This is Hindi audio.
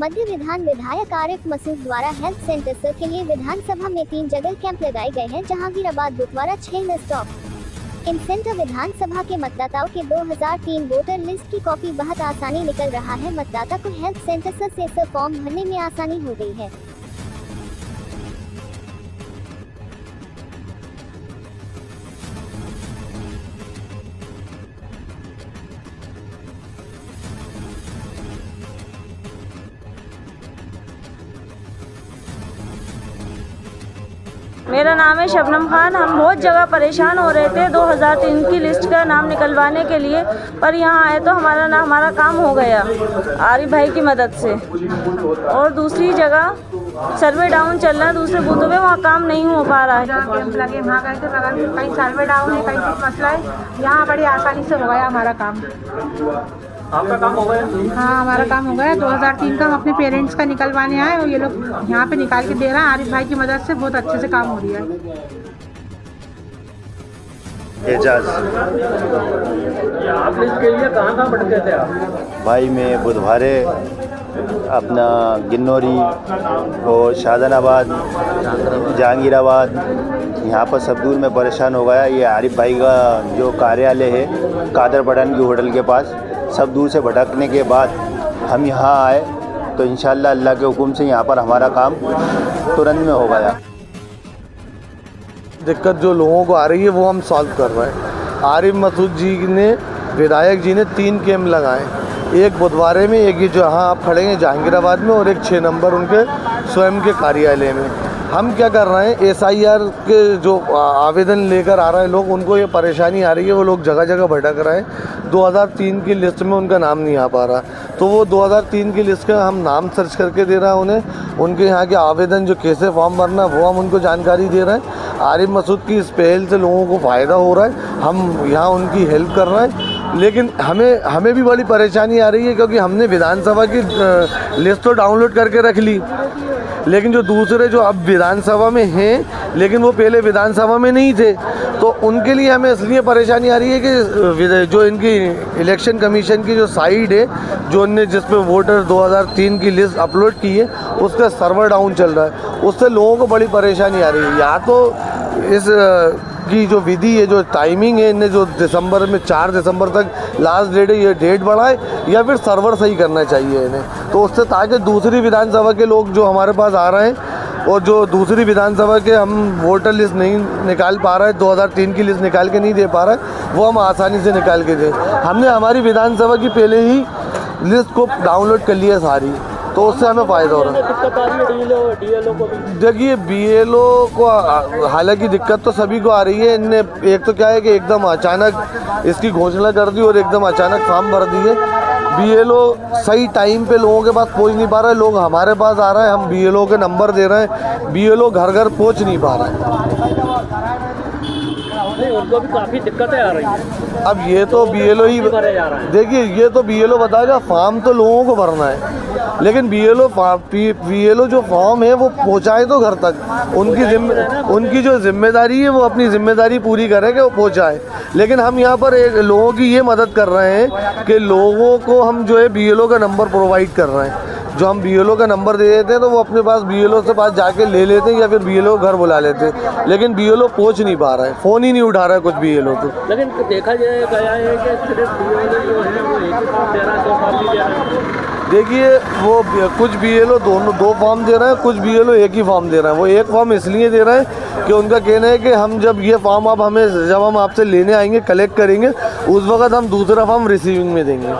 मध्य विधान विधायक आरिफ मसूद द्वारा हेल्थ सेंटर के लिए विधानसभा में 3 जगह कैंप लगाए गए हैं, जहांगीराबाद बुधवारा 6 लिस्ट ऑफ इंसेंटर विधानसभा के मतदाताओं के 2003 वोटर लिस्ट की कॉपी बहुत आसानी निकल रहा है। मतदाता को हेल्थ सेंटर से फॉर्म भरने में आसानी हो गई है। मेरा नाम है शबनम खान। हम बहुत जगह परेशान हो रहे थे 2003 की लिस्ट का नाम निकलवाने के लिए, पर यहाँ आए तो हमारा काम हो गया आरिफ भाई की मदद से। और दूसरी जगह सर्वे डाउन चल रहा है, दूसरे बूथों में वहाँ काम नहीं हो पा रहा है। कैंप लगे वहाँ गए थे, कहीं सर्वे डाउन है, कहीं कुछ मसला है। यहाँ बड़ी आसानी से हो गया हमारा काम। आपका काम हो गया? हाँ, हमारा काम हो गया। 2003 का हम अपने पेरेंट्स का निकलवाने आए और ये लोग यहाँ पे निकाल के दे रहे हैं। आरिफ भाई की मदद से बहुत अच्छे से काम हो रही है। एजाज आप लिस्ट के लिए कहाँ भटके थे आप? भाई मैं बुधवारे अपना गिन्नौरी और शाहजहानाबाद जहांगीराबाद यहाँ पर सब दूर में परेशान हो गया। ये आरिफ भाई का जो कार्यालय है कादर पठान की होटल के पास, सब दूर से भटकने के बाद हम यहाँ आए तो इंशाअल्लाह अल्लाह के हुक्म से यहाँ पर हमारा काम तुरंत में हो गया। दिक्कत जो लोगों को आ रही है वो हम सॉल्व कर रहे हैं। आरिफ मसूद जी ने, विधायक जी ने 3 कैंप लगाए, एक बुधवारे में, एक ये जहाँ आप खड़े हैं जहांगीराबाद में, और एक 6 नंबर उनके स्वयं के कार्यालय में। हम क्या कर रहे हैं, SIR के जो आवेदन लेकर आ रहे हैं लोग, उनको ये परेशानी आ रही है, वो लोग जगह जगह भटक रहे हैं। 2003 की लिस्ट में उनका नाम नहीं आ पा रहा, तो वो 2003 की लिस्ट का हम नाम सर्च करके दे रहे हैं उन्हें। उनके यहाँ के आवेदन जो कैसे फॉर्म भरना वो हम उनको जानकारी दे रहे हैं। आरिफ मसूद की इस पहल से लोगों को फ़ायदा हो रहा है, हम यहाँ उनकी हेल्प कर रहे हैं। लेकिन हमें भी बड़ी परेशानी आ रही है, क्योंकि हमने विधानसभा की लिस्ट तो डाउनलोड करके रख ली, लेकिन जो दूसरे जो अब विधानसभा में हैं लेकिन वो पहले विधानसभा में नहीं थे, तो उनके लिए हमें इसलिए परेशानी आ रही है कि जो इनकी इलेक्शन कमीशन की जो साइट है, जो उनने जिस पे वोटर 2003 की लिस्ट अपलोड की है, उसका सर्वर डाउन चल रहा है। उससे लोगों को बड़ी परेशानी आ रही है। या तो इस की जो विधि है, जो टाइमिंग है, इन्हें जो दिसंबर में 4 दिसंबर तक लास्ट डेट है, ये डेट बढ़ाए, या फिर सर्वर सही करना चाहिए इन्हें, तो उससे ताकि दूसरी विधानसभा के लोग जो हमारे पास आ रहे हैं और जो दूसरी विधानसभा के हम वोटर लिस्ट नहीं निकाल पा रहे हैं, 2003 की लिस्ट निकाल के नहीं दे पा रहे हैं, वो हम आसानी से निकाल के दें। हमने हमारी विधानसभा की पहले ही लिस्ट को डाउनलोड कर लिया सारी, तो उससे हमें फ़ायदा हो रहा है। दिक्कत आ रही है DLO को भी? देखिए, BLO को हालांकि दिक्कत तो सभी को आ रही है। इनने एक तो क्या है कि एकदम अचानक इसकी घोषणा कर दी और एकदम अचानक फॉर्म भर दिए। BLO सही टाइम पे लोगों के पास पहुंच नहीं पा रहा है। लोग हमारे पास आ रहे हैं, हम BLO के नंबर दे रहे हैं, BLO घर घर पहुंच नहीं पा रहा है। उनको भी काफ़ी दिक्कतें आ रही हैं। अब ये तो BLO ही, देखिए ये तो BLO बताएगा, फॉर्म तो लोगों को भरना है, लेकिन BLO जो फॉर्म है वो पहुंचाए तो घर तक। उनकी जो जिम्मेदारी है वो अपनी जिम्मेदारी पूरी करें कि वो पहुंचाए। लेकिन हम यहाँ पर लोगों की ये मदद कर रहे हैं कि लोगों को हम जो है BLO का नंबर प्रोवाइड कर रहे हैं। जो हम BLO का नंबर दे देते हैं तो वो अपने पास BLO से पास जाके ले लेते हैं, या फिर BLO घर बुला लेते हैं। लेकिन BLO पहुंच नहीं पा रहा है, फ़ोन ही नहीं उठा रहा है कुछ BLO तो। लेकिन देखा गया है कि सिर्फ BLO जो है वो एक ही फॉर्म दे रहा है, 2 फॉर्म नहीं दे रहा है। देखिए, वो कुछ BLO 2 फॉर्म दे रहे हैं, कुछ BLO एक ही फॉर्म दे रहे हैं। वो एक फॉर्म इसलिए दे रहे हैं कि उनका कहना है कि हम जब ये फॉर्म जब हम आपसे लेने आएंगे, कलेक्ट करेंगे, उस वक्त हम दूसरा फॉर्म रिसीविंग में देंगे।